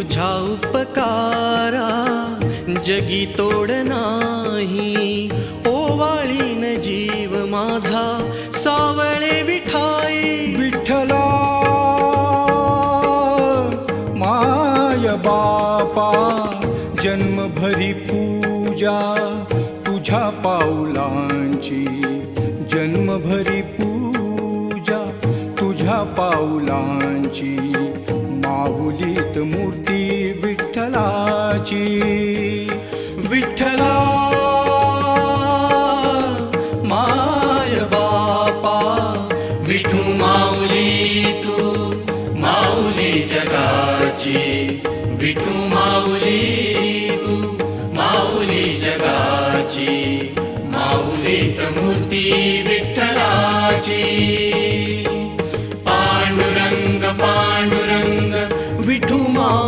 तुझ्या उपकारा जगी तोड नाही, ओवाळीन जीव माझा सावळे विठाई. विठ्ठला माय बापा जन्मभरी पूजा तुझ्या पाऊलांची, जन्मभरी पूजा तुझ्या पाऊलांची. माऊलीत मूर्ती विठ्ठलाची. विठ्ठला माय बापा विठू माऊली तू, माऊली जगाची विठू माऊली.